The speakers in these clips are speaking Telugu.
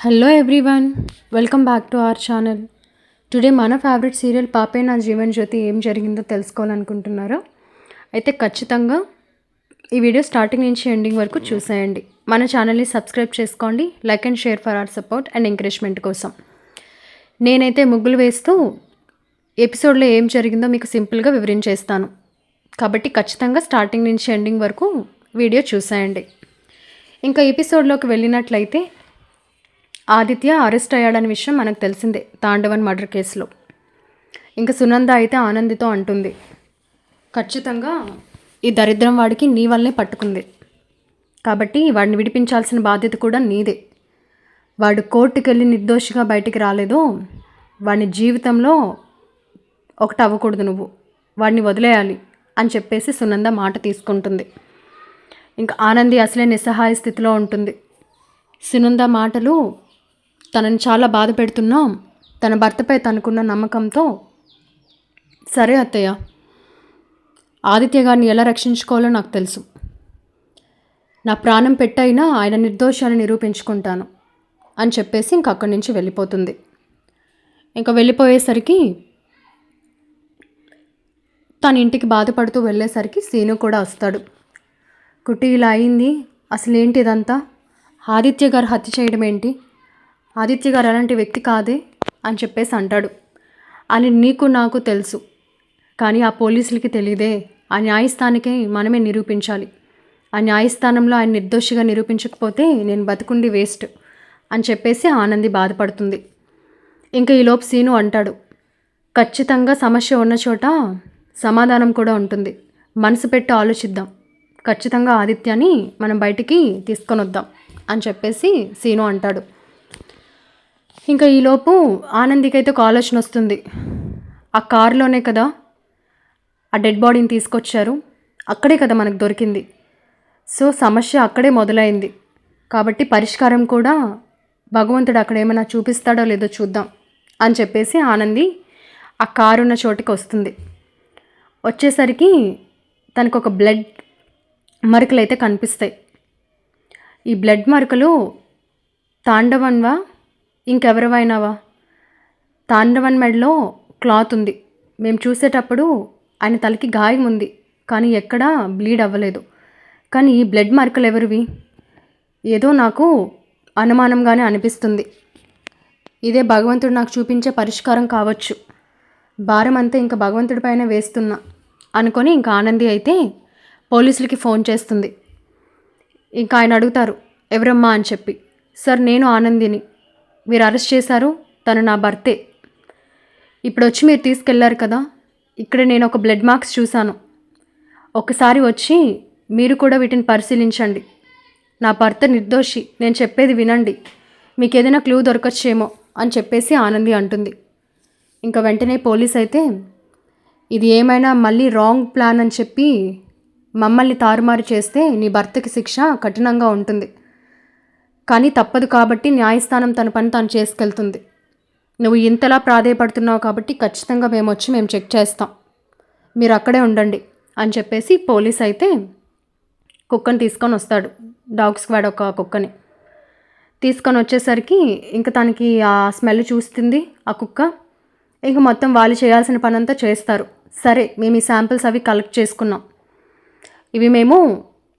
Hello everyone, welcome back to our channel. Today మన ఫేవరెట్ సీరియల్ పాపే నా జీవన్ జ్యోతి ఏం జరిగిందో తెలుసుకోవాలనుకుంటున్నారా? అయితే ఖచ్చితంగా ఈ వీడియో స్టార్టింగ్ నుంచి ఎండింగ్ వరకు చూసేయండి. మన ఛానల్ని సబ్స్క్రైబ్ చేసుకోండి. Like and share for our support and encouragement కోసం. నేనైతే ముగ్గులు వేస్తూ ఎపిసోడ్లో ఏం జరిగిందో మీకు సింపుల్గా వివరించేస్తాను. కాబట్టి ఖచ్చితంగా స్టార్టింగ్ నుంచి ఎండింగ్ వరకు వీడియో చూసేయండి. ఇంకా ఎపిసోడ్లోకి వెళ్ళినట్లయితే ఆదిత్య అరెస్ట్ అయ్యాడనే విషయం మనకు తెలిసిందే తాండవన్ మర్డర్ కేసులో. ఇంకా సునంద అయితే ఆనందితో అంటుంది, ఖచ్చితంగా ఈ దరిద్రం వాడికి నీ వల్లే పట్టుకుంది, కాబట్టి వాడిని విడిపించాల్సిన బాధ్యత కూడా నీదే. వాడు కోర్టుకు వెళ్ళి నిర్దోషిగా బయటికి రాలేదో వాడిని జీవితంలో ఒకటి అవ్వకూడదు, నువ్వు వాడిని వదిలేయాలి అని చెప్పేసి సునంద మాట తీసుకుంటుంది. ఇంకా ఆనంది అసలే నిస్సహాయ స్థితిలో ఉంటుంది. సునంద మాటలు తనని చాలా బాధ పెడుతున్నా తన భర్తపై తనకున్న నమ్మకంతో, సరే అత్తయ్య, ఆదిత్య గారిని ఎలా రక్షించుకోవాలో నాకు తెలుసు, నా ప్రాణం పెట్టైనా ఆయన నిర్దోషాన్ని నిరూపించుకుంటాను అని చెప్పేసి ఇంక అక్కడి నుంచి వెళ్ళిపోతుంది. ఇంకా వెళ్ళిపోయేసరికి తన ఇంటికి బాధపడుతూ వెళ్ళేసరికి సీను కూడా వస్తాడు. కుట్టి ఇలా అయింది, అసలేంటి ఇదంతా, ఆదిత్య గారు హత్య చేయడం ఏంటి, ఆదిత్య గారు అలాంటి వ్యక్తి కాదే అని చెప్పేసి అంటాడు. అని నీకు నాకు తెలుసు, కానీ ఆ పోలీసులకి తెలియదే, ఆ న్యాయస్థానికే మనమే నిరూపించాలి, ఆ న్యాయస్థానంలో ఆయన నిర్దోషిగా నిరూపించకపోతే నేను బతుకుండి వేస్ట్ అని చెప్పేసి ఆనంది బాధపడుతుంది. ఇంకా ఈలోపు సీను అంటాడు, ఖచ్చితంగా సమస్య ఉన్న చోట సమాధానం కూడా ఉంటుంది, మనసు పెట్టి ఆలోచిద్దాం, ఖచ్చితంగా ఆదిత్యాన్ని మనం బయటికి తీసుకొని వద్దాం అని చెప్పేసి సీను అంటాడు. ఇంకా ఈలోపు ఆనందికి అయితే ఒక ఆలోచన వస్తుంది. ఆ కారులోనే కదా ఆ డెడ్ బాడీని తీసుకొచ్చారు, అక్కడే కదా మనకు దొరికింది, సో సమస్య అక్కడే మొదలైంది, కాబట్టి పరిష్కారం కూడా భగవంతుడు అక్కడ ఏమైనా చూపిస్తాడో లేదో చూద్దాం అని చెప్పేసి ఆనంది ఆ కారు ఉన్న చోటుకి వస్తుంది. వచ్చేసరికి తనకు ఒక బ్లడ్ మరకలు అయితే కనిపిస్తాయి. ఈ బ్లడ్ మరకలు తాండవన్వా ఇంకెవరివైనావా? తాండవన్ మెడలో క్లాత్ ఉంది, మేము చూసేటప్పుడు ఆయన తలకి గాయం ఉంది, కానీ ఎక్కడా బ్లీడ్ అవ్వలేదు, కానీ ఈ బ్లడ్ మరకలు ఎవరివి? ఏదో నాకు అనుమానంగానే అనిపిస్తుంది, ఇదే భగవంతుడు నాకు చూపించే పరిష్కారం కావచ్చు, భారం అంతా ఇంకా భగవంతుడి పైన వేస్తున్నా అనుకొని ఇంకా ఆనంది అయితే పోలీసులకి ఫోన్ చేస్తుంది. ఇంకా ఆయన అడుగుతారు, ఎవరమ్మా అని చెప్పి. సార్, నేను ఆనందిని, మీరు అరెస్ట్ చేశారు, తను నా భర్తే, ఇప్పుడు వచ్చి మీరు తీసుకెళ్లారు కదా, ఇక్కడ నేను ఒక బ్లడ్ మార్క్స్ చూశాను, ఒకసారి వచ్చి మీరు కూడా వీటిని పరిశీలించండి, నా భర్త నిర్దోషి, నేను చెప్పేది వినండి, మీకు ఏదైనా క్లూ దొరకచ్చేమో అని చెప్పేసి ఆనంది అంటుంది. ఇంకా వెంటనే పోలీస్ అయితే, ఇది ఏమైనా మళ్ళీ రాంగ్ ప్లాన్ అని చెప్పి మమ్మల్ని తారుమారు చేస్తే నీ భర్తకి శిక్ష కఠినంగా ఉంటుంది, కానీ తప్పదు కాబట్టి న్యాయస్థానం తన పని తాను చేసుకెళ్తుంది, నువ్వు ఇంతలా ప్రాధేయపడుతున్నావు కాబట్టి ఖచ్చితంగా మేము చెక్ చేస్తాం, మీరు అక్కడే ఉండండి అని చెప్పేసి పోలీస్ అయితే కుక్కని తీసుకొని వస్తాడు. డాగ్ స్క్వాడ్ ఒక కుక్కని తీసుకొని వచ్చేసరికి ఇంకా తనకి ఆ స్మెల్ చూస్తుంది ఆ కుక్క. ఇంక మొత్తం వాళ్ళు చేయాల్సిన పని అంతా చేస్తారు. సరే, మేము ఈ శాంపిల్స్ అవి కలెక్ట్ చేసుకున్నాం, ఇవి మేము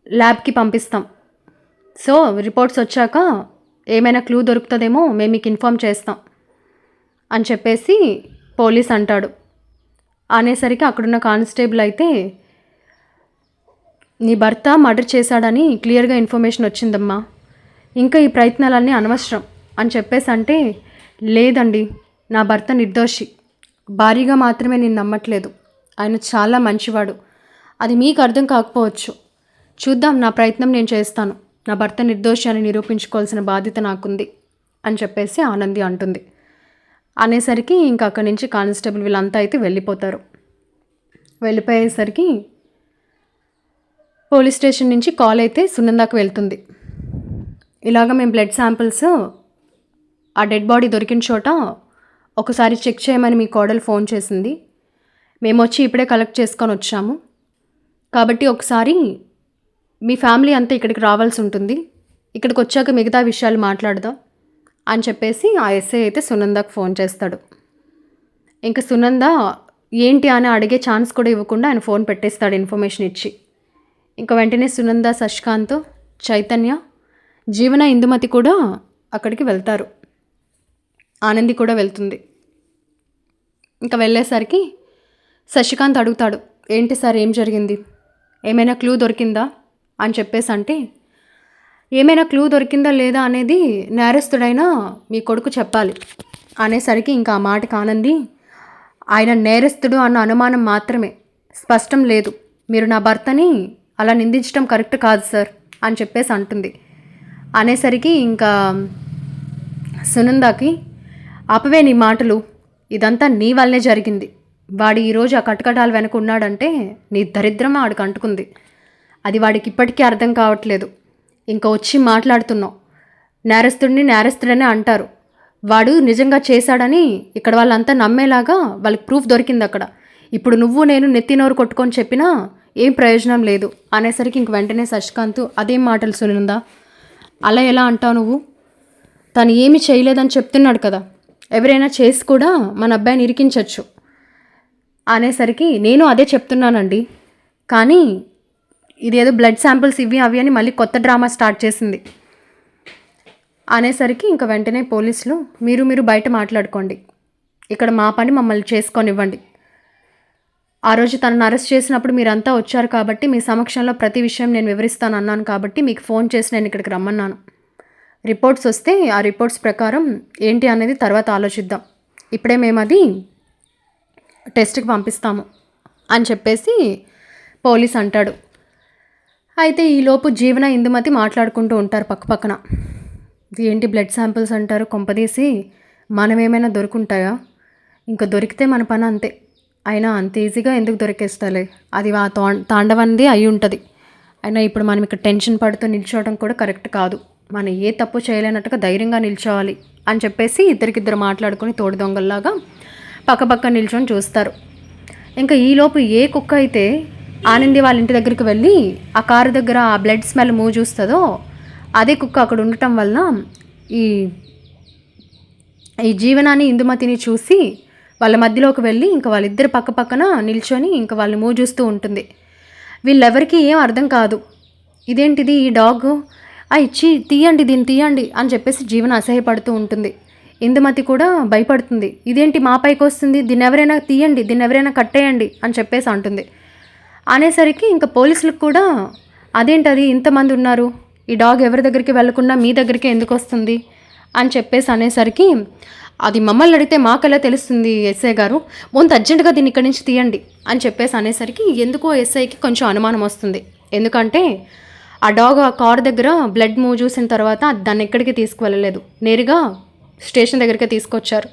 ల్యాబ్కి పంపిస్తాం, సో రిపోర్ట్స్ వచ్చాక ఏమైనా క్లూ దొరుకుతుందేమో మేము మీకు ఇన్ఫామ్ చేస్తాం అని చెప్పేసి పోలీస్ అంటాడు. అనేసరికి అక్కడున్న కానిస్టేబుల్ అయితే, నీ భర్త మర్డర్ చేశాడని క్లియర్గా ఇన్ఫర్మేషన్ వచ్చిందమ్మా, ఇంకా ఈ ప్రయత్నాలన్నీ అనవసరం అని చెప్పేసి అంటే, లేదండి, నా భర్త నిర్దోషి, భారీగా మాత్రమే నేను నమ్మట్లేదు, ఆయన చాలా మంచివాడు, అది మీకు అర్థం కాకపోవచ్చు, చూద్దాం, నా ప్రయత్నం నేను చేస్తాను, నా భర్త నిర్దోషి అని నిరూపించుకోవాల్సిన బాధ్యత నాకుంది అని చెప్పేసి ఆనంది అంటుంది. అనేసరికి ఇంకా అక్కడి నుంచి కానిస్టేబుల్ వీళ్ళంతా అయితే వెళ్ళిపోతారు. వెళ్ళిపోయేసరికి పోలీస్ స్టేషన్ నుంచి కాల్ అయితే సునందాకు వెళ్తుంది. ఇలాగ మేము బ్లడ్ శాంపిల్స్ ఆ డెడ్ బాడీ దొరికిన చోట ఒకసారి చెక్ చేయమని మీ కోడలు ఫోన్ చేసింది, మేము వచ్చి ఇప్పుడే కలెక్ట్ చేసుకొని వచ్చాము, కాబట్టి ఒకసారి మీ ఫ్యామిలీ అంతా ఇక్కడికి రావాల్సి ఉంటుంది, ఇక్కడికి వచ్చాక మిగతా విషయాలు మాట్లాడదాం అని చెప్పేసి ఆ ఎస్ఐ అయితే సునందకు ఫోన్ చేస్తాడు. ఇంకా సునంద ఏంటి అని అడిగే ఛాన్స్ కూడా ఇవ్వకుండా ఆయన ఫోన్ పెట్టేస్తాడు ఇన్ఫర్మేషన్ ఇచ్చి. ఇంకా వెంటనే సునంద, శశికాంత్, చైతన్య, జీవన, ఇందుమతి కూడా అక్కడికి వెళ్తారు. ఆనంది కూడా వెళ్తుంది. ఇంకా వెళ్ళేసరికి శశికాంత్ అడుగుతాడు, ఏంటి సార్ ఏం జరిగింది, ఏమైనా క్లూ దొరికిందా అని చెప్పేసి అంటే, ఏమైనా క్లూ దొరికిందా లేదా అనేది నేరస్తుడైన మీ కొడుకు చెప్పాలి అనేసరికి ఇంకా ఆ మాటకి ఆనంది, ఆయన నేరస్తుడు అన్న అనుమానం మాత్రమే, స్పష్టం లేదు, మీరు నా భర్తని అలా నిందించడం కరెక్ట్ కాదు సార్ అని చెప్పేసి అంటుంది. అనేసరికి ఇంకా సునందకి, ఆపవే నీ మాటలు, ఇదంతా నీ వల్లే జరిగింది, వాడు ఈరోజు ఆ కటకటాలు వెనక ఉన్నాడంటే నీ దరిద్రం వాడికి అంటుకుంది, అది వాడికి ఇప్పటికీ అర్థం కావట్లేదు, ఇంకా వచ్చి మాట్లాడుతున్నావు, నేరస్తుడని అంటారు, వాడు నిజంగా చేశాడని ఇక్కడ వాళ్ళంతా నమ్మేలాగా వాళ్ళకి ప్రూఫ్ దొరికింది అక్కడ, ఇప్పుడు నువ్వు నేను నెత్తినోరు కొట్టుకొని చెప్పినా ఏం ప్రయోజనం లేదు అనేసరికి ఇంక వెంటనే శశికాంత్, అదేం మాటలు సునందా, అలా ఎలా అంటావు నువ్వు, తను ఏమి చేయలేదని చెప్తున్నాడు కదా, ఎవరైనా చేసి కూడా మన అబ్బాయిని ఇరికించవచ్చు అనేసరికి, నేను అదే చెప్తున్నానండి, కానీ ఇదేదో బ్లడ్ శాంపిల్స్ ఇవి అవి అని మళ్ళీ కొత్త డ్రామా స్టార్ట్ చేసింది అనేసరికి ఇంకా వెంటనే పోలీసులు, మీరు బయట మాట్లాడుకోండి, ఇక్కడ మా పని మమ్మల్ని చేసుకొనివ్వండి, ఆ రోజు తనను అరెస్ట్ చేసినప్పుడు మీరంతా వచ్చారు కాబట్టి మీ సమక్షంలో ప్రతి విషయం నేను వివరిస్తాను అన్నాను కాబట్టి మీకు ఫోన్ చేసి నేను ఇక్కడికి రమ్మన్నాను, రిపోర్ట్స్ వస్తే ఆ రిపోర్ట్స్ ప్రకారం ఏంటి అనేది తర్వాత ఆలోచిద్దాం, ఇప్పుడే మేము అది టెస్ట్కి పంపిస్తాము అని చెప్పేసి పోలీస్ అంటాడు. అయితే ఈలోపు జీవన, ఇందుమతి మాట్లాడుకుంటూ ఉంటారు పక్కన. ఏంటి బ్లడ్ శాంపిల్స్ అంటారు, కొంపదీసి మనమేమైనా దొరుకుంటాయా, ఇంకా దొరికితే మన పని అంతే, అయినా అంత ఈజీగా ఎందుకు దొరికేస్తాలే, అది ఆ తాండవంది అయి ఉంటుంది, అయినా ఇప్పుడు మనం ఇక్కడ టెన్షన్ పడుతూ నిల్చోవడం కూడా కరెక్ట్ కాదు, మనం ఏ తప్పు చేయలేనట్టుగా ధైర్యంగా నిల్చోవాలి అని చెప్పేసి ఇద్దరికిద్దరు మాట్లాడుకొని తోడు దొంగల్లాగా పక్కపక్క నిల్చొని చూస్తారు. ఇంకా ఈలోపు ఏ కుక్క అయితే ఆనంది వాళ్ళ ఇంటి దగ్గరికి వెళ్ళి ఆ కారు దగ్గర ఆ బ్లడ్ స్మెల్ మూవ్ చూస్తుందో అదే కుక్క అక్కడ ఉండటం వలన ఈ జీవనాన్ని, ఇందుమతిని చూసి వాళ్ళ మధ్యలోకి వెళ్ళి ఇంకా వాళ్ళిద్దరు పక్కన నిల్చొని ఇంకా వాళ్ళు మూవ్ చూస్తూ ఉంటుంది. వీళ్ళెవరికి ఏం అర్థం కాదు, ఇదేంటిది ఈ డాగ్, ఇచ్చి తీయండి దీన్ని తీయండి అని చెప్పేసి జీవన అసహ్యపడుతూ ఉంటుంది. ఇందుమతి కూడా భయపడుతుంది, ఇదేంటి మా పైకి వస్తుంది, దీన్ని ఎవరైనా తీయండి, దీన్ని ఎవరైనా కట్టేయండి అని చెప్పేసి అంటుంది. అనేసరికి ఇంకా పోలీసులకు కూడా అదేంటది ఇంతమంది ఉన్నారు, ఈ డాగ్ ఎవరి దగ్గరికి వెళ్ళకుండా మీ దగ్గరికి ఎందుకు వస్తుంది అని చెప్పేసి అనేసరికి, అది మమ్మల్ని అడిగితే మాకెలా తెలుస్తుంది ఎస్ఐ గారు, ముందు అర్జెంటుగా దీన్ని ఇక్కడి నుంచి తీయండి అని చెప్పేసి అనేసరికి ఎందుకో ఎస్ఐకి కొంచెం అనుమానం వస్తుంది. ఎందుకంటే ఆ డాగ్ ఆ కార్ దగ్గర బ్లడ్ మూవ్ చూసిన తర్వాత దాన్ని ఎక్కడికి తీసుకువెళ్ళలేదు, నేరుగా స్టేషన్ దగ్గరికి తీసుకొచ్చారు,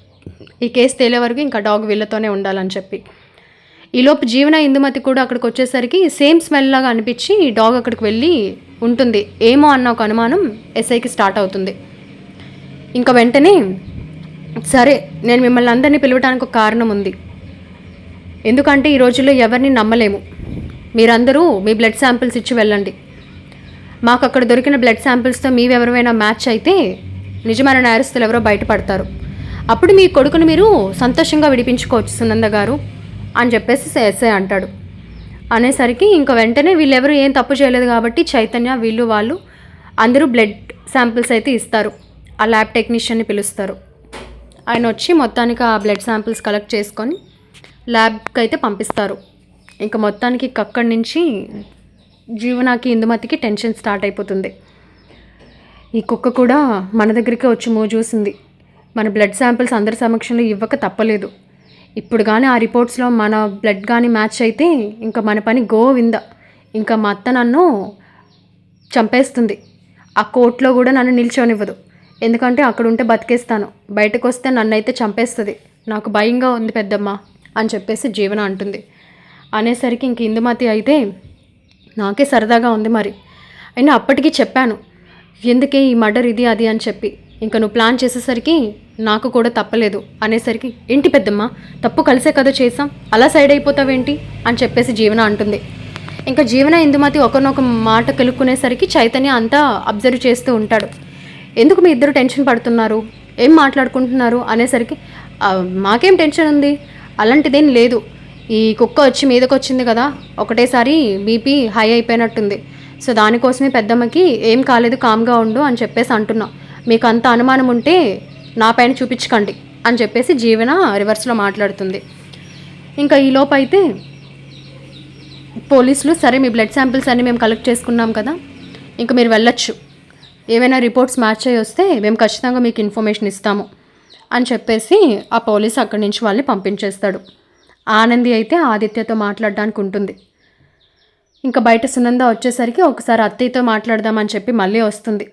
ఈ కేసు తేలే వరకు ఇంకా డాగ్ వీళ్ళతోనే ఉండాలని చెప్పి. ఈలోపు జీవన, ఇందుమతి కూడా అక్కడికి వచ్చేసరికి సేమ్ స్మెల్ లాగా అనిపించి డాగ్ అక్కడికి వెళ్ళి ఉంటుంది ఏమో అన్న ఒక అనుమానం ఎస్ఐకి స్టార్ట్ అవుతుంది. ఇంకా వెంటనే, సరే నేను మిమ్మల్ని అందరినీ పిలవడానికి ఒక కారణం ఉంది, ఎందుకంటే ఈ రోజుల్లో ఎవరిని నమ్మలేము, మీరందరూ మీ బ్లడ్ శాంపిల్స్ ఇచ్చి వెళ్ళండి, మాకు అక్కడ దొరికిన బ్లడ్ శాంపిల్స్తో మీవెవరైనా మ్యాచ్ అయితే నిజమైన నేరస్తులు ఎవరో బయటపడతారు, అప్పుడు మీ కొడుకుని మీరు సంతోషంగా విడిపించుకోవచ్చు సునంద గారు అని చెప్పేసి ఎస్ఐ అంటాడు. అనేసరికి ఇంకా వెంటనే వీళ్ళెవరు ఏం తప్పు చేయలేదు కాబట్టి చైతన్య, వీళ్ళు వాళ్ళు అందరూ బ్లడ్ శాంపిల్స్ అయితే ఇస్తారు, ఆ ల్యాబ్ టెక్నీషియన్ని పిలుస్తారు, ఆయన వచ్చి మొత్తానికి ఆ బ్లడ్ శాంపిల్స్ కలెక్ట్ చేసుకొని ల్యాబ్కి అయితే పంపిస్తారు. ఇంకా మొత్తానికి అక్కడి నుంచి జీవనాకి, ఇందుమతికి టెన్షన్ స్టార్ట్ అయిపోతుంది. ఈ కుక్క కూడా మన దగ్గరికి వచ్చి మూవ్ చూసింది, మన బ్లడ్ శాంపిల్స్ అందరి సమక్షంలో ఇవ్వక తప్పలేదు, ఇప్పుడు కానీ ఆ రిపోర్ట్స్లో మన బ్లడ్ కానీ మ్యాచ్ అయితే ఇంకా మన పని గోవింద, ఇంకా మా అత్త నన్ను చంపేస్తుంది, ఆ కోర్టులో కూడా నన్ను నిల్చోనివ్వదు, ఎందుకంటే అక్కడ ఉంటే బతికేస్తాను, బయటకు వస్తే నన్ను అయితే చంపేస్తుంది, నాకు భయంగా ఉంది పెద్దమ్మ అని చెప్పేసి జీవన అంటుంది. అనేసరికి ఇంక ఇందుమతి అయితే, నాకే సరదాగా ఉంది మరి, అయినా అప్పటికీ చెప్పాను ఎందుకే ఈ మర్డర్ ఇది అది అని చెప్పి, ఇంకా నువ్వు ప్లాన్ చేసేసరికి నాకు కూడా తప్పలేదు అనేసరికి, ఏంటి పెద్దమ్మ తప్పు కలిసే కదా చేసాం, అలా సైడ్ అయిపోతావేంటి అని చెప్పేసి జీవన అంటుంది. ఇంకా జీవన, ఇందుమతి ఒకరినొక మాట కలుక్కునేసరికి చైతన్య అంతా అబ్జర్వ్ చేస్తూ ఉంటాడు. ఎందుకు మీ ఇద్దరు టెన్షన్ పడుతున్నారు, ఏం మాట్లాడుకుంటున్నారు అనేసరికి మాకేం టెన్షన్ ఉంది, అలాంటిదేం లేదు. ఈ కుక్క వచ్చి మీదకి వచ్చింది కదా, ఒకటేసారి బీపీ హై అయిపోయినట్టుంది. సో దానికోసమే పెద్దమ్మకి ఏం కాలేదు, కామ్గా ఉండు అని చెప్పేసి అంటున్నా. మీకు అంత అనుమానం ఉంటే నా పైన చూపించకండి అని చెప్పేసి జీవన రివర్స్లో మాట్లాడుతుంది. ఇంకా ఈ లోపు అయితే పోలీసులు, సరే మీ బ్లడ్ శాంపిల్స్ అన్నీ మేము కలెక్ట్ చేసుకున్నాం కదా, ఇంకా మీరు వెళ్ళొచ్చు, ఏమైనా రిపోర్ట్స్ మ్యాచ్ అయ్యి వస్తే మేము ఖచ్చితంగా మీకు ఇన్ఫర్మేషన్ ఇస్తాము అని చెప్పేసి ఆ పోలీసు అక్కడి నుంచి వాళ్ళని పంపించేస్తాడు. ఆనంది అయితే ఆదిత్యతో మాట్లాడడానికి ఉంటుంది. ఇంకా బయట సునంద వచ్చేసరికి ఒకసారి అత్తయ్యతో మాట్లాడదామని చెప్పి మళ్ళీ వస్తుంది.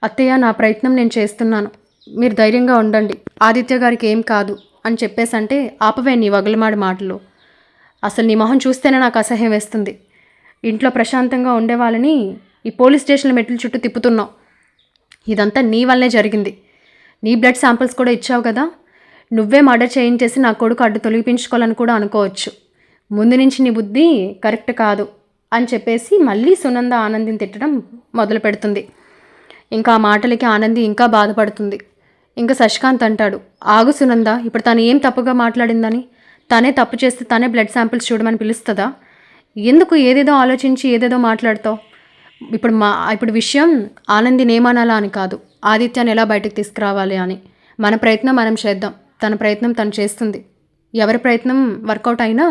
అత్తయ్య, నా ప్రయత్నం నేను చేస్తున్నాను, మీరు ధైర్యంగా ఉండండి, ఆదిత్య గారికి ఏం కాదు అని చెప్పేసి అంటే, ఆపవే నీ వగలమాడి మాటలు, అసలు నీ మొహం చూస్తేనే నాకు అసహ్యం వేస్తుంది. ఇంట్లో ప్రశాంతంగా ఉండే వాళ్ళని ఈ పోలీస్ స్టేషన్ల మెట్ల చుట్టూ తిప్పుతున్నావు. ఇదంతా నీ వల్లే జరిగింది. నీ బ్లడ్ శాంపిల్స్ కూడా ఇచ్చావు కదా, నువ్వే మర్డర్ చేయించేసి నా కొడుకు అడ్డు తొలగించుకోవాలని కూడా అనుకోవచ్చు. ముందు నుంచి నీ బుద్ధి కరెక్ట్ కాదు అని చెప్పేసి మళ్ళీ సునంద ఆనందిని తిట్టడం మొదలు పెడుతుంది. ఇంకా ఆ మాటలకి ఆనంది ఇంకా బాధపడుతుంది. ఇంకా శశికాంత్ అంటాడు, ఆగు సునంద, ఇప్పుడు తను ఏం తప్పుగా మాట్లాడిందని, తనే తప్పు చేస్తే తనే బ్లడ్ శాంపిల్స్ చూడమని పిలుస్తుందా? ఎందుకు ఏదేదో ఆలోచించి ఏదేదో మాట్లాడతావు? ఇప్పుడు విషయం ఆనందిని ఏమనాలా అని కాదు, ఆదిత్యాన్ని ఎలా బయటకు తీసుకురావాలి అని. మన ప్రయత్నం మనం చేద్దాం, తన ప్రయత్నం తను చేస్తుంది. ఎవరి ప్రయత్నం వర్కౌట్ అయినా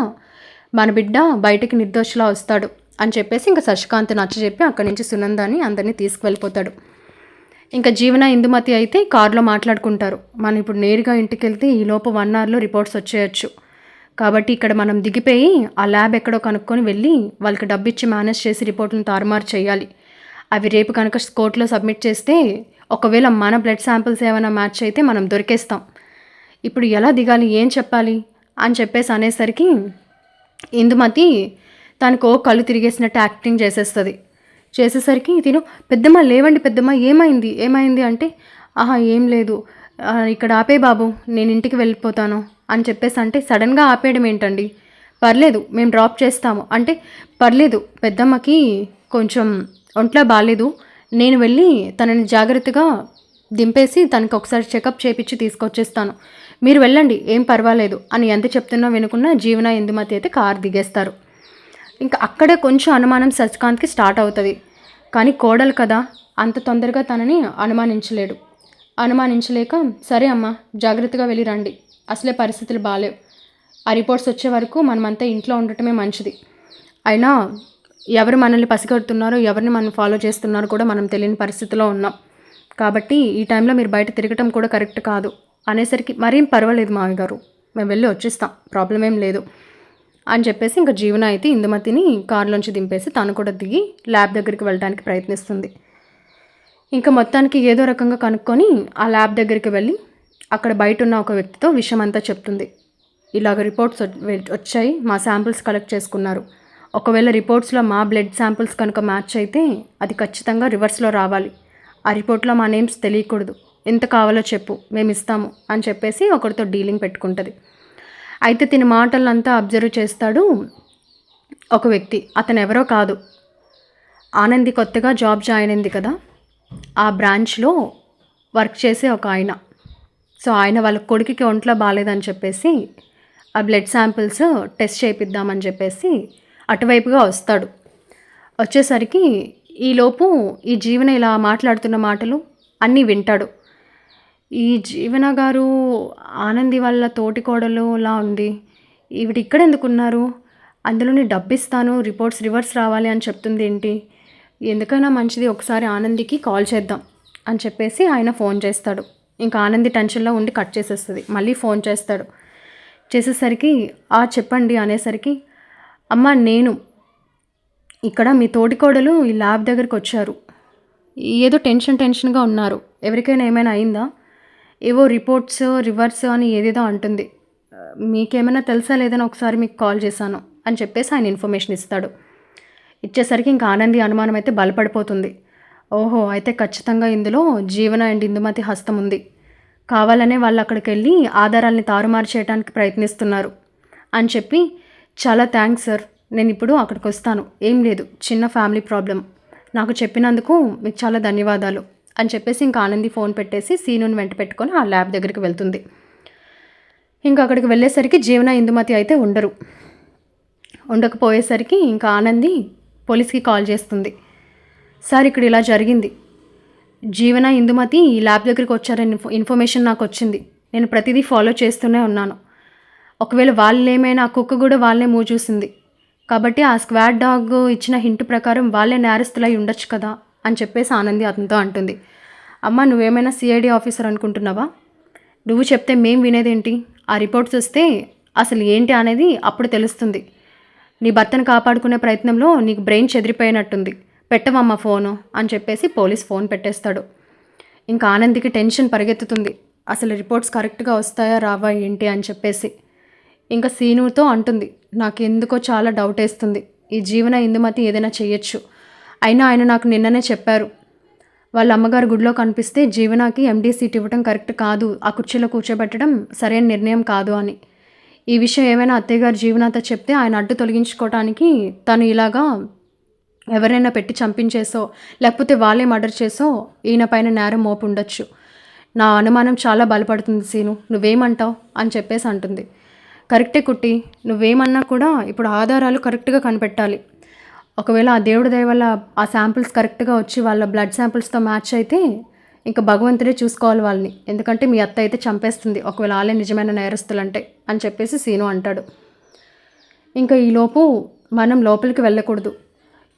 మన బిడ్డ బయటికి నిర్దోషిలా వస్తాడు అని చెప్పేసి ఇంకా శశికాంత్ నచ్చజెప్పి అక్కడి నుంచి సునందాన్ని అందరినీ తీసుకువెళ్ళిపోతాడు. ఇంకా జీవన ఇందుమతి అయితే కారులో మాట్లాడుకుంటారు. మనం ఇప్పుడు నేరుగా ఇంటికి వెళ్తే ఈలోపు 1 అవర్లో రిపోర్ట్స్ వచ్చేయచ్చు. కాబట్టి ఇక్కడ మనం దిగిపోయి ఆ ల్యాబ్ ఎక్కడో కనుక్కొని వెళ్ళి వాళ్ళకి డబ్బు ఇచ్చి మేనేజ్ చేసి రిపోర్ట్లను తారుమారు చేయాలి. అవి రేపు కనుక కోర్టులో సబ్మిట్ చేస్తే ఒకవేళ మన బ్లడ్ శాంపిల్స్ ఏమైనా మ్యాచ్ అయితే మనం దొరికేస్తాం. ఇప్పుడు ఎలా దిగాలి, ఏం చెప్పాలి అని చెప్పేసి అనేసరికి ఇందుమతి తనకు కళ్ళు తిరిగేసినట్టు యాక్టింగ్ చేసేసరికి తిను, పెద్దమ్మ లేవండి పెద్దమ్మ, ఏమైంది అంటే, ఆహా ఏం లేదు, ఇక్కడ ఆపే బాబు, నేను ఇంటికి వెళ్ళిపోతాను అని చెప్పేసి అంటే, సడన్గా ఆపేయడం ఏంటండి, పర్లేదు మేము డ్రాప్ చేస్తాము అంటే, పర్లేదు పెద్దమ్మకి కొంచెం ఒంట్లో బాగాలేదు, నేను వెళ్ళి తనని జాగ్రత్తగా దింపేసి తనకి ఒకసారి చెకప్ చేయించి తీసుకొచ్చేస్తాను, మీరు వెళ్ళండి ఏం పర్వాలేదు అని ఎంత చెప్తున్నా వినుకున్నా జీవన ఇందుమతి అయితే కారు దిగేస్తారు. ఇంకా అక్కడే కొంచెం అనుమానం శశికాంత్కి స్టార్ట్ అవుతుంది. కానీ కోడలు కదా, అంత తొందరగా తనని అనుమానించలేక, సరే అమ్మ జాగ్రత్తగా వెళ్ళి రండి, అసలే పరిస్థితులు బాగాలేవు, ఆ రిపోర్ట్స్ వచ్చే వరకు మనమంతా ఇంట్లో ఉండటమే మంచిది, అయినా ఎవరు మనల్ని పసిగడుతున్నారో ఎవరిని మనం ఫాలో చేస్తున్నారో కూడా మనం తెలియని పరిస్థితిలో ఉన్నాం, కాబట్టి ఈ టైంలో మీరు బయట తిరగటం కూడా కరెక్ట్ కాదు అనేసరికి, మరేం పర్వాలేదు మావి గారు, మేము వెళ్ళి వచ్చేస్తాం, ప్రాబ్లం ఏం లేదు అని చెప్పేసి ఇంకా జీవన అయితే ఇందుమతిని కారులోంచి దింపేసి తను కూడా దిగి ల్యాబ్ దగ్గరికి వెళ్ళడానికి ప్రయత్నిస్తుంది. ఇంకా మొత్తానికి ఏదో రకంగా కనుక్కొని ఆ ల్యాబ్ దగ్గరికి వెళ్ళి అక్కడ బయట ఉన్న ఒక వ్యక్తితో విషయం అంతా చెప్తుంది. ఇలాగ రిపోర్ట్స్ వచ్చాయి, మా శాంపిల్స్ కలెక్ట్ చేసుకున్నారు, ఒకవేళ రిపోర్ట్స్లో మా బ్లడ్ శాంపిల్స్ కనుక మ్యాచ్ అయితే అది ఖచ్చితంగా రివర్స్లో రావాలి, ఆ రిపోర్ట్లో మా నేమ్స్ తెలియకూడదు, ఎంత కావాలో చెప్పు మేము ఇస్తాము అని చెప్పేసి ఒకరితో డీలింగ్ పెట్టుకుంటుంది. అయితే తిని మాటలంతా అబ్జర్వ్ చేస్తాడు ఒక వ్యక్తి. అతను ఎవరో కాదు, ఆనంది కొత్తగా జాబ్ జాయిన్ అయింది కదా, ఆ బ్రాంచ్లో వర్క్ చేసే ఒక ఆయన. సో ఆయన వాళ్ళ కొడుకుకి ఒంట్లో బాగాలేదని చెప్పేసి ఆ బ్లడ్ శాంపిల్స్ టెస్ట్ చేయిద్దామని చెప్పేసి అటువైపుగా వస్తాడు. వచ్చేసరికి ఈలోపు ఈ జీవన ఇలా మాట్లాడుతున్న మాటలు అన్నీ వింటాడు. ఈ జీవన గారు ఆనంది వాళ్ళ తోటి కోడలులా ఉంది, ఈవిడ ఇక్కడ ఎందుకున్నారు, అందులోనే డబ్బిస్తాను రిపోర్ట్స్ రివర్స్ రావాలి అని చెప్తుంది ఏంటి, ఎందుకైనా మంచిది ఒకసారి ఆనందికి కాల్ చేద్దాం అని చెప్పేసి ఆయన ఫోన్ చేస్తాడు. ఇంకా ఆనంది టెన్షన్లో ఉండి కట్ చేసేస్తుంది. మళ్ళీ ఫోన్ చేసేసరికి చెప్పండి అనేసరికి, అమ్మ నేను ఇక్కడ మీ తోటికోడలు ఈ ల్యాబ్ దగ్గరికి వచ్చారు, ఏదో టెన్షన్గా ఉన్నారు, ఎవరికైనా ఏమైనా అయిందా, ఏవో రిపోర్ట్స్ రివర్స్ అని ఏదేదో అంటుంది, మీకేమైనా తెలుసా లేదని ఒకసారి మీకు కాల్ చేశాను అని చెప్పేసి ఆయన ఇన్ఫర్మేషన్ ఇచ్చేసరికి ఇంకా ఆనంది అనుమానం అయితే బలపడిపోతుంది. ఓహో, అయితే ఖచ్చితంగా ఇందులో జీవన అండ్ ఇందుమతి హస్తం ఉంది, కావాలనే వాళ్ళు అక్కడికి వెళ్ళి ఆధారాలని తారుమారు చేయడానికి ప్రయత్నిస్తున్నారు అని చెప్పి, చాలా థ్యాంక్స్ సార్, నేను ఇప్పుడు అక్కడికి వస్తాను, ఏం లేదు చిన్న ఫ్యామిలీ ప్రాబ్లం, నాకు చెప్పినందుకు మీకు చాలా ధన్యవాదాలు అని చెప్పేసి ఇంకా ఆనంది ఫోన్ పెట్టేసి సీనుని వెంట పెట్టుకొని ఆ ల్యాబ్ దగ్గరికి వెళ్తుంది. ఇంకా అక్కడికి వెళ్ళేసరికి జీవన ఇందుమతి అయితే ఉండకపోయేసరికి ఇంకా ఆనంది పోలీస్కి కాల్ చేస్తుంది. సార్ ఇక్కడ ఇలా జరిగింది, జీవన ఇందుమతి ఈ ల్యాబ్ దగ్గరికి వచ్చారని ఇన్ఫర్మేషన్ నాకు వచ్చింది. నేను ప్రతిదీ ఫాలో చేస్తూనే ఉన్నాను. ఒకవేళ వాళ్ళు ఏమైనా ఆ కుక్క కూడా వాళ్ళే మూవ్ చూసింది కాబట్టి ఆ స్క్వాడ్ డాగ్ ఇచ్చిన హింట్ ప్రకారం వాళ్ళే నేరస్తులై ఉండొచ్చు కదా అని చెప్పేసి ఆనంది అతనితో అంటుంది. అమ్మ, నువ్వేమైనా సిఐడి ఆఫీసర్ అనుకుంటున్నావా? నువ్వు చెప్తే మేం వినేదేంటి? ఆ రిపోర్ట్స్ వస్తే అసలు ఏంటి అనేది అప్పుడు తెలుస్తుంది. నీ భర్తను కాపాడుకునే ప్రయత్నంలో నీకు బ్రెయిన్ చెదిరిపోయినట్టుంది, పెట్టవమ్మ ఫోను అని చెప్పేసి పోలీస్ ఫోన్ పెట్టేస్తాడు. ఇంకా ఆనందికి టెన్షన్ పరిగెత్తుతుంది. అసలు రిపోర్ట్స్ కరెక్ట్గా వస్తాయా రావా ఏంటి అని చెప్పేసి. ఇంకా సీనుతో అంటుంది, నాకెందుకో చాలా డౌట్ వేస్తుంది, ఈ జీవన ఇందుమతి ఏదైనా చెయ్యొచ్చు. అయినా ఆయన నాకు నిన్ననే చెప్పారు, వాళ్ళ అమ్మగారు గుడిలో కనిపిస్తే జీవనకి ఎండీ సీట్ ఇవ్వడం కరెక్ట్ కాదు, ఆ కుర్చీలో కూర్చోబెట్టడం సరైన నిర్ణయం కాదు అని. ఈ విషయం ఏమైనా అత్తయ్యగారు జీవనతో చెప్తే ఆయన అడ్డు తొలగించుకోవడానికి తను ఇలాగా ఎవరైనా పెట్టి చంపించేసో లేకపోతే వాళ్ళే మర్డర్ చేసో ఈయన పైన నేరం మోపు ఉండొచ్చు. నా అనుమానం చాలా బలపడుతుంది సీను, నువ్వేమంటావు అని చెప్పేసి అంటుంది. కరెక్టే కుట్టి, నువ్వేమన్నా కూడా ఇప్పుడు ఆధారాలు కరెక్ట్గా కనిపెట్టాలి. ఒకవేళ ఆ దేవుడి దయ వల్ల ఆ శాంపిల్స్ కరెక్ట్గా వచ్చి వాళ్ళ బ్లడ్ శాంపిల్స్తో మ్యాచ్ అయితే ఇంకా భగవంతుడే చూసుకోవాలి వాళ్ళని, ఎందుకంటే మీ అత్త అయితే చంపేస్తుంది ఒకవేళ వాళ్ళే నిజమైన నేరస్తులంటే అని చెప్పేసి సీను అంటాడు. ఇంకా ఈలోపు మనం లోపలికి వెళ్ళకూడదు.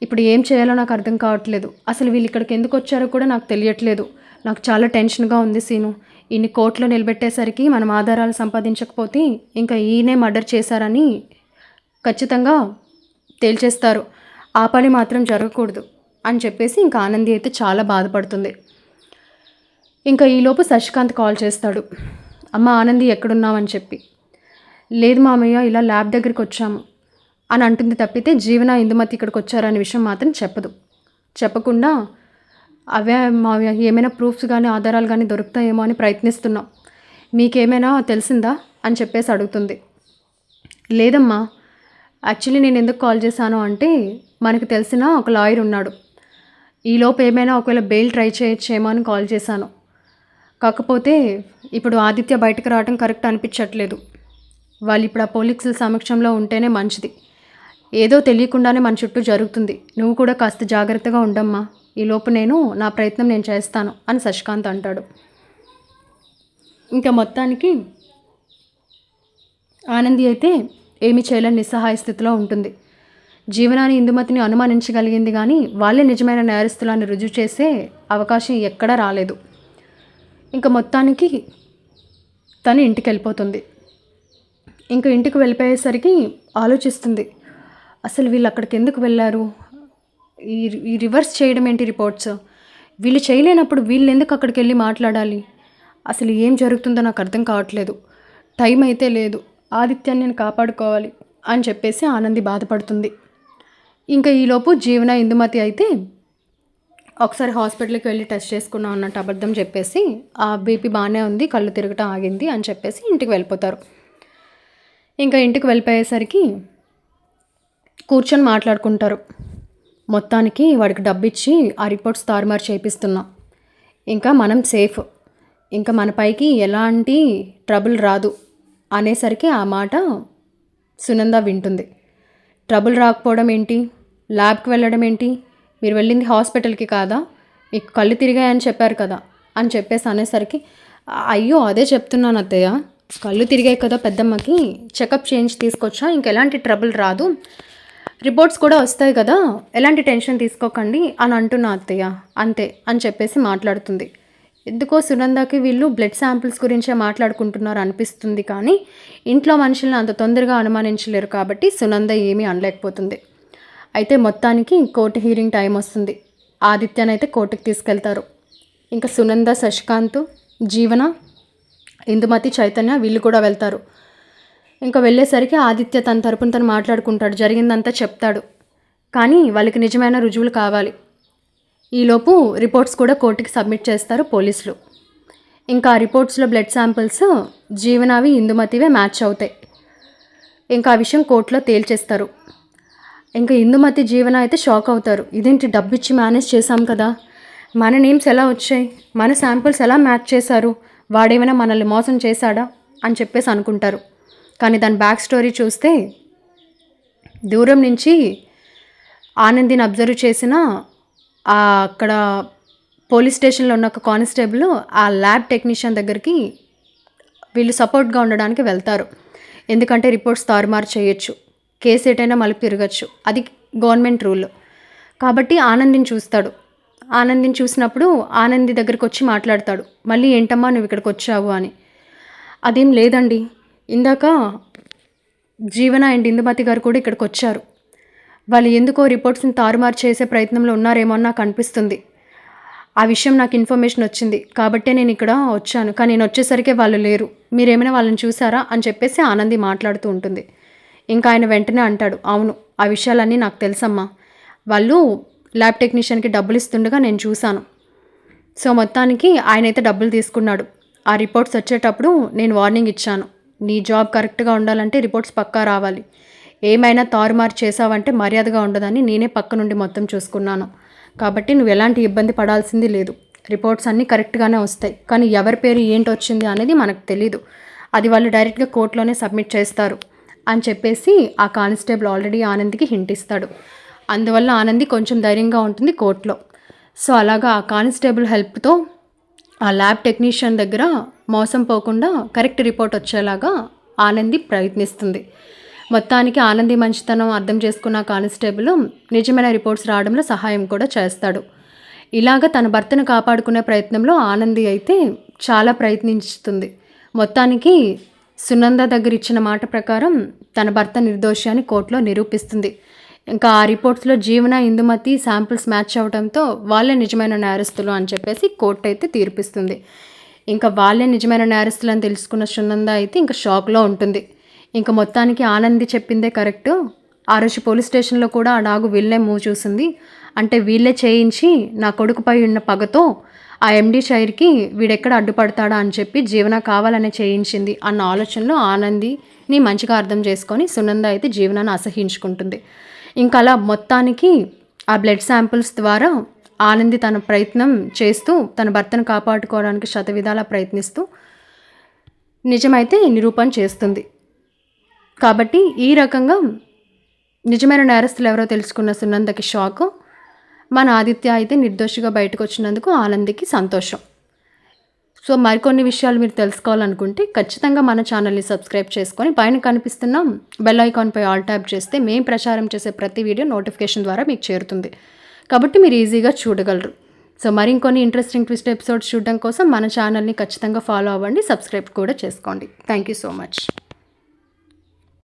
ఇప్పుడు ఏం చేయాలో నాకు అర్థం కావట్లేదు. అసలు వీళ్ళు ఇక్కడికి ఎందుకు వచ్చారో కూడా నాకు తెలియట్లేదు. నాకు చాలా టెన్షన్గా ఉంది సీను. ఈయన్ని కోర్టులో నిలబెట్టేసరికి మనం ఆధారాలు సంపాదించకపోతే ఇంకా ఈయనే మర్డర్ చేశారని ఖచ్చితంగా తేల్చేస్తారు. ఆ పని మాత్రం జరగకూడదు అని చెప్పేసి ఇంకా ఆనంది అయితే చాలా బాధపడుతుంది. ఇంకా ఈలోపు శశికాంత్ కాల్ చేస్తాడు. అమ్మ ఆనంది ఎక్కడున్నామని చెప్పి. లేదు మామయ్య, ఇలా ల్యాబ్ దగ్గరికి వచ్చాము అని అంటుంది తప్పితే జీవన ఇందుమతి ఇక్కడికి వచ్చారనే విషయం మాత్రం చెప్పకుండా అవే మావయ్య ఏమైనా ప్రూఫ్స్ కానీ ఆధారాలు కానీ దొరుకుతాయేమో అని ప్రయత్నిస్తున్నాం, మీకేమైనా తెలిసిందా అని చెప్పేసి అడుగుతుంది. లేదమ్మా, యాక్చువల్లీ నేను ఎందుకు కాల్ చేశాను అంటే మనకు తెలిసిన ఒక లాయర్ ఉన్నాడు, ఈలోపు ఏమైనా ఒకవేళ బెయిల్ ట్రై చేయొచ్చేమో అని కాల్ చేశాను. కాకపోతే ఇప్పుడు ఆదిత్య బయటకు రావడం కరెక్ట్ అనిపించట్లేదు. వాళ్ళు ఇప్పుడు ఆ పోలీసుల సమక్షంలో ఉంటేనే మంచిది. ఏదో తెలియకుండానే మన చుట్టూ జరుగుతుంది, నువ్వు కూడా కాస్త జాగ్రత్తగా ఉండమ్మా, ఈలోపు నా ప్రయత్నం నేను చేస్తాను అని శశికాంత్ అంటాడు. ఇంకా మొత్తానికి ఆనంది అయితే ఏమీ చేయలేని నిస్సహాయ స్థితిలో ఉంటుంది. జీవనాన్ని ఇందుమతిని అనుమానించగలిగింది కానీ వాళ్ళే నిజమైన నేరస్తులని రుజువు చేసే అవకాశం ఎక్కడా రాలేదు. ఇంకా మొత్తానికి తను ఇంటికి వెళ్ళిపోతుంది. ఇంకా ఇంటికి వెళ్ళిపోయేసరికి ఆలోచిస్తుంది, అసలు వీళ్ళు అక్కడికి ఎందుకు వెళ్ళారు, ఈ రివర్స్ చేయడం ఏంటి రిపోర్ట్స్, వీళ్ళు చేయలేనప్పుడు వీళ్ళు ఎందుకు అక్కడికి వెళ్ళి మాట్లాడాలి, అసలు ఏం జరుగుతుందో నాకు అర్థం కావట్లేదు, టైం అయితే లేదు, ఆదిత్యాన్ని నేను కాపాడుకోవాలి అని చెప్పేసి ఆనంది బాధపడుతుంది. ఇంకా ఈలోపు జీవన ఇందుమతి అయితే ఒకసారి హాస్పిటల్కి వెళ్ళి టెస్ట్ చేసుకున్నాం అన్నట్టు అబద్ధం చెప్పేసి ఆ బీపీ బాగానే ఉంది, కళ్ళు తిరగటం ఆగింది అని చెప్పేసి ఇంటికి వెళ్ళిపోతారు. ఇంకా ఇంటికి వెళ్ళిపోయేసరికి కూర్చొని మాట్లాడుకుంటారు. మొత్తానికి వాడికి డబ్బు ఇచ్చి ఆ రిపోర్ట్స్ తారుమారు చేపిస్తున్నాం, ఇంకా మనం సేఫ్, ఇంకా మన పైకి ఎలాంటి ట్రబుల్ రాదు అనేసరికి ఆ మాట సునంద వింటుంది. ట్రబుల్ రాకపోవడం ఏంటి, ల్యాబ్కి వెళ్ళడం ఏంటి, మీరు వెళ్ళింది హాస్పిటల్కి కాదా, మీకు కళ్ళు తిరిగాయని చెప్పారు కదా అని చెప్పేసి అనేసరికి అయ్యో అదే చెప్తున్నాను అత్తయ్య, కళ్ళు తిరిగాయి కదా పెద్దమ్మకి, చెకప్ చేయించి తీసుకొచ్చా, ఇంకెలాంటి ట్రబుల్ రాదు, రిపోర్ట్స్ కూడా వస్తాయి కదా, ఎలాంటి టెన్షన్ తీసుకోకండి అని అంటున్నా అత్తయ్య, అంతే అని చెప్పేసి మాట్లాడుతుంది. ఎందుకో సునందకి వీళ్ళు బ్లడ్ శాంపిల్స్ గురించే మాట్లాడుకుంటున్నారు అనిపిస్తుంది, కానీ ఇంట్లో మనుషులను అంత తొందరగా అనుమానించలేరు కాబట్టి సునంద ఏమీ అనలేకపోతుంది. అయితే మొత్తానికి కోర్టు హీరింగ్ టైం వస్తుంది. ఆదిత్యనైతే కోర్టుకి తీసుకెళ్తారు. ఇంకా సునంద, శశికాంత్, జీవన, ఇందుమతి, చైతన్య వీళ్ళు కూడా వెళ్తారు. ఇంకా వెళ్ళేసరికి ఆదిత్య తన తరపున తను మాట్లాడుకుంటాడు, జరిగిందంతా చెప్తాడు, కానీ వాళ్ళకి నిజమైన రుజువులు కావాలి. ఈలోపు రిపోర్ట్స్ కూడా కోర్టుకి సబ్మిట్ చేస్తారు పోలీసులు. ఇంకా ఆ రిపోర్ట్స్లో బ్లడ్ శాంపిల్స్ జీవనావి ఇందుమతివే మ్యాచ్ అవుతాయి. ఇంకా ఆ విషయం కోర్టులో తేల్చేస్తారు. ఇంకా ఇందుమతి, జీవన అయితే షాక్ అవుతారు, ఇదేంటి డబ్బు ఇచ్చి మేనేజ్ చేశాం కదా, మన నేమ్స్ ఎలా వచ్చాయి, మన శాంపిల్స్ ఎలా మ్యాచ్ చేశారు, వాడేమైనా మనల్ని మోసం చేశాడా అని చెప్పేసి అనుకుంటారు. కానీ దాని బ్యాక్ స్టోరీ చూస్తే దూరం నుంచి ఆనందిని అబ్జర్వ్ చేసిన అక్కడ పోలీస్ స్టేషన్లో ఉన్న ఒక కానిస్టేబుల్ ఆ ల్యాబ్ టెక్నీషియన్ దగ్గరికి వీళ్ళు సపోర్ట్గా ఉండడానికి వెళ్తారు. ఎందుకంటే రిపోర్ట్స్ తారుమారు చేయొచ్చు, కేసు ఏటైనా మలుపు తిరగచ్చు, అది గవర్నమెంట్ రూల్. కాబట్టి ఆనందిని చూస్తాడు. ఆనందిని చూసినప్పుడు ఆనంది దగ్గరికి వచ్చి మాట్లాడతాడు, మళ్ళీ ఏంటమ్మా నువ్వు ఇక్కడికి వచ్చావు అని. అదేం లేదండి, ఇందాక జీవన అండ్ ఇందుమతి గారు కూడా ఇక్కడికి వచ్చారు. వాళ్ళు ఎందుకో రిపోర్ట్స్ని తారుమారు చేసే ప్రయత్నంలో ఉన్నారేమో అని నాకు అనిపిస్తుంది. ఆ విషయం నాకు ఇన్ఫర్మేషన్ వచ్చింది కాబట్టే నేను ఇక్కడ వచ్చాను. కానీ నేను వచ్చేసరికి వాళ్ళు లేరు, మీరేమైనా వాళ్ళని చూసారా అని చెప్పేసి ఆనంది మాట్లాడుతూ ఉంటుంది. ఇంకా ఆయన వెంటనే అంటాడు, అవును ఆ విషయాలన్నీ నాకు తెలుసమ్మా, వాళ్ళు ల్యాబ్ టెక్నీషియన్కి డబ్బులు ఇస్తుండగా నేను చూశాను. సో మొత్తానికి ఆయనైతే డబ్బులు తీసుకున్నాడు. ఆ రిపోర్ట్స్ వచ్చేటప్పుడు నేను వార్నింగ్ ఇచ్చాను, నీ జాబ్ కరెక్ట్గా ఉండాలంటే రిపోర్ట్స్ పక్కా రావాలి, ఏమైనా తారుమారు చేసావంటే మర్యాదగా ఉండదని నేనే పక్క నుండి మొత్తం చూసుకున్నాను. కాబట్టి నువ్వు ఎలాంటి ఇబ్బంది పడాల్సింది లేదు, రిపోర్ట్స్ అన్నీ కరెక్ట్గానే వస్తాయి. కానీ ఎవరి పేరు ఏంటి వచ్చింది అనేది మనకు తెలీదు, అది వాళ్ళు డైరెక్ట్గా కోర్టులోనే సబ్మిట్ చేస్తారు అని చెప్పేసి ఆ కానిస్టేబుల్ ఆల్రెడీ ఆనందికి హింట్ ఇస్తాడు. అందువల్ల ఆనంది కొంచెం ధైర్యంగా ఉంటుంది కోర్టులో. సో అలాగా ఆ కానిస్టేబుల్ హెల్ప్తో ఆ ల్యాబ్ టెక్నీషియన్ దగ్గర మోసం పోకుండా కరెక్ట్ రిపోర్ట్ వచ్చేలాగా ఆనంది ప్రయత్నిస్తుంది. మొత్తానికి ఆనంది మంచితనం అర్థం చేసుకున్న కానిస్టేబుల్ నిజమైన రిపోర్ట్స్ రావడంలో సహాయం కూడా చేస్తాడు. ఇలాగ తన భర్తను కాపాడుకునే ప్రయత్నంలో ఆనంది అయితే చాలా ప్రయత్నిస్తుంది. మొత్తానికి సునంద దగ్గర ఇచ్చిన మాట ప్రకారం తన భర్త నిర్దోషి అని కోర్టులో నిరూపిస్తుంది. ఇంకా ఆ రిపోర్ట్స్లో జీవన ఇందుమతి శాంపిల్స్ మ్యాచ్ అవడంతో వాళ్ళే నిజమైన నేరస్తులు అని చెప్పేసి కోర్టు అయితే తీర్పిస్తుంది. ఇంకా వాళ్ళే నిజమైన నేరస్తులు అని తెలుసుకున్న సునంద అయితే ఇంకా షాక్లో ఉంటుంది. ఇంకా మొత్తానికి ఆనంది చెప్పిందే కరెక్టు, ఆ రోజు పోలీస్ స్టేషన్లో కూడా ఆ డాగు వీళ్ళే మూవ్ చూసింది, అంటే వీళ్ళే చేయించి నా కొడుకుపై ఉన్న పగతో ఆ ఎండి చైర్కి వీడెక్కడ అడ్డుపడతాడా అని చెప్పి జీవన కావాలనే చేయించింది అన్న ఆలోచనలో ఆనందిని మంచిగా అర్థం చేసుకొని సునంద అయితే జీవనాన్ని అసహించుకుంటుంది. ఇంకా అలా మొత్తానికి ఆ బ్లడ్ శాంపిల్స్ ద్వారా ఆనంది తన ప్రయత్నం చేస్తూ తన భర్తను కాపాడుకోవడానికి శతవిధాలా ప్రయత్నిస్తూ నిజమైతే నిరూపణ చేస్తుంది. కాబట్టి ఈ రకంగా నిజమైన నేరస్తులు ఎవరో తెలుసుకున్న సునందకి షాకు, మన ఆదిత్య అయితే నిర్దోషిగా బయటకు వచ్చినందుకు ఆనందికి సంతోషం. సో మరికొన్ని విషయాలు మీరు తెలుసుకోవాలనుకుంటే ఖచ్చితంగా మన ఛానల్ని సబ్స్క్రైబ్ చేసుకొని పైన కనిపిస్తున్న బెల్ ఐకాన్పై ఆల్ ట్యాప్ చేస్తే మేము ప్రచారం చేసే ప్రతి వీడియో నోటిఫికేషన్ ద్వారా మీకు చేరుతుంది. కాబట్టి మీరు ఈజీగా చూడగలరు. సో మరికొన్ని ఇంట్రెస్టింగ్ ట్విస్ట్ ఎపిసోడ్స్ చూడడం కోసం మన ఛానల్ని ఖచ్చితంగా ఫాలో అవ్వండి, సబ్స్క్రైబ్ కూడా చేసుకోండి. Thank you so much.